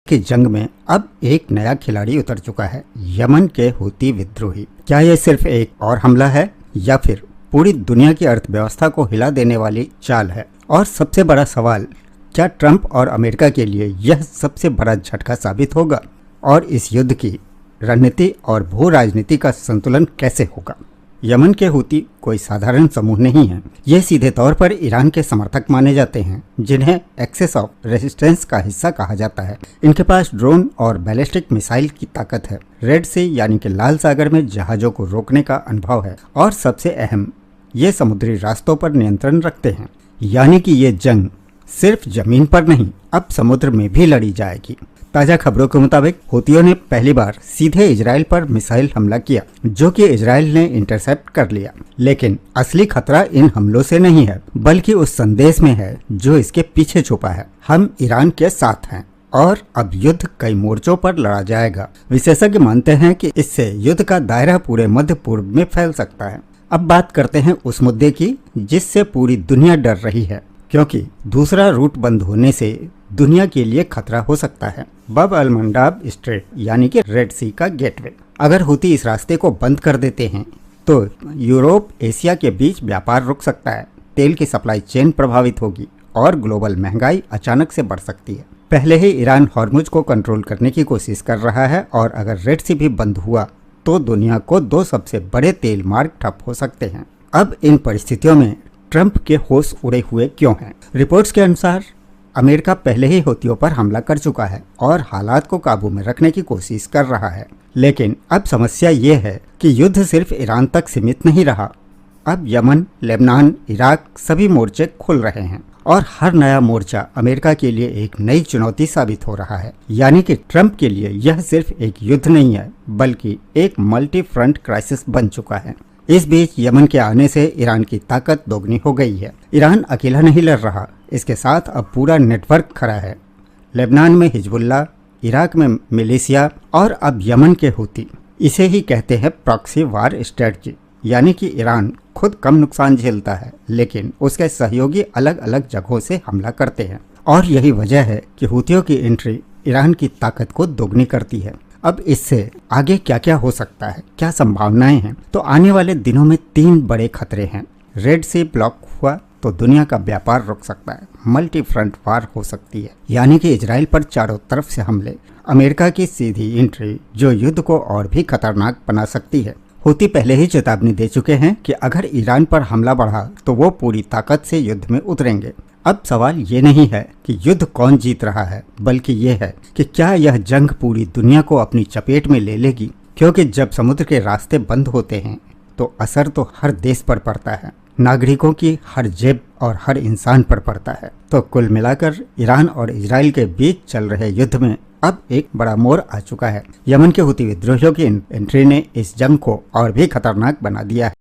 की जंग में अब एक नया खिलाड़ी उतर चुका है, यमन के हूती विद्रोही। क्या यह सिर्फ एक और हमला है या फिर पूरी दुनिया की अर्थव्यवस्था को हिला देने वाली चाल है? और सबसे बड़ा सवाल, क्या ट्रंप और अमेरिका के लिए यह सबसे बड़ा झटका साबित होगा? और इस युद्ध की रणनीति और भू राजनीति का संतुलन कैसे होगा? यमन के हूती कोई साधारण समूह नहीं है। ये सीधे तौर पर ईरान के समर्थक माने जाते हैं, जिन्हें एक्सेस ऑफ रेजिस्टेंस का हिस्सा कहा जाता है। इनके पास ड्रोन और बैलिस्टिक मिसाइल की ताकत है, रेड सी यानी कि लाल सागर में जहाजों को रोकने का अनुभव है, और सबसे अहम, ये समुद्री रास्तों पर नियंत्रण रखते हैं। यानी कि ये जंग सिर्फ जमीन पर नहीं, अब समुद्र में भी लड़ी जाएगी। ताजा खबरों के मुताबिक हूतियों ने पहली बार सीधे इजराइल पर मिसाइल हमला किया, जो कि इजराइल ने इंटरसेप्ट कर लिया। लेकिन असली खतरा इन हमलों से नहीं है, बल्कि उस संदेश में है जो इसके पीछे छुपा है। हम ईरान के साथ हैं और अब युद्ध कई मोर्चों पर लड़ा जाएगा। विशेषज्ञ मानते हैं कि इससे युद्ध का दायरा पूरे मध्य पूर्व में फैल सकता है। अब बात करते हैं उस मुद्दे की जिससे पूरी दुनिया डर रही है, क्योंकि दूसरा रूट बंद होने से दुनिया के लिए खतरा हो सकता है। बब अल मंडाब स्ट्रेट यानी कि रेड सी का गेटवे। अगर हूती इस रास्ते को बंद कर देते हैं तो यूरोप एशिया के बीच व्यापार रुक सकता है, तेल की सप्लाई चेन प्रभावित होगी और ग्लोबल महंगाई अचानक से बढ़ सकती है। पहले ही ईरान हॉर्मुज को कंट्रोल करने की कोशिश कर रहा है, और अगर रेड सी भी बंद हुआ तो दुनिया को दो सबसे बड़े तेल मार्ग ठप हो सकते हैं। अब इन परिस्थितियों में ट्रंप के होश उड़े हुए क्यों हैं? रिपोर्ट्स के अनुसार अमेरिका पहले ही हूतियों पर हमला कर चुका है और हालात को काबू में रखने की कोशिश कर रहा है। लेकिन अब समस्या ये है कि युद्ध सिर्फ ईरान तक सीमित नहीं रहा। अब यमन, लेबनान, इराक सभी मोर्चे खुल रहे हैं, और हर नया मोर्चा अमेरिका के लिए एक नई चुनौती साबित हो रहा है। यानी कि ट्रंप के लिए यह सिर्फ एक युद्ध नहीं है, बल्कि एक मल्टी फ्रंट क्राइसिस बन चुका है। इस बीच यमन के आने से ईरान की ताकत दोगुनी हो गई है। ईरान अकेला नहीं लड़ रहा, इसके साथ अब पूरा नेटवर्क खड़ा है। लेबनान में हिजबुल्लाह, इराक में मिलिशिया और अब यमन के हूती। इसे ही कहते हैं प्रॉक्सी वार स्ट्रेटजी। यानी कि ईरान खुद कम नुकसान झेलता है, लेकिन उसके सहयोगी अलग अलग जगहों से हमला करते हैं। और यही वजह है कि हूतियों की एंट्री ईरान की ताकत को दोगुनी करती है। अब इससे आगे क्या क्या हो सकता है, क्या संभावनाएं हैं? तो आने वाले दिनों में 3 बड़े खतरे हैं। रेड सी ब्लॉक हुआ तो दुनिया का व्यापार रुक सकता है, मल्टी फ्रंट वार हो सकती है, यानी कि इजराइल पर चारों तरफ से हमले, अमेरिका की सीधी एंट्री जो युद्ध को और भी खतरनाक बना सकती है। हूती पहले ही चेतावनी दे चुके हैं कि अगर ईरान पर हमला बढ़ा तो वो पूरी ताकत से युद्ध में उतरेंगे। अब सवाल ये नहीं है कि युद्ध कौन जीत रहा है, बल्कि ये है कि क्या यह जंग पूरी दुनिया को अपनी चपेट में ले लेगी? क्योंकि जब समुद्र के रास्ते बंद होते हैं तो असर तो हर देश पर पड़ता है, नागरिकों की हर जेब और हर इंसान पर पड़ता है। तो कुल मिलाकर ईरान और इजराइल के बीच चल रहे युद्ध में अब एक बड़ा मोड़ आ चुका है। यमन के हूती विद्रोहियों की एंट्री ने इस जंग को और भी खतरनाक बना दिया है।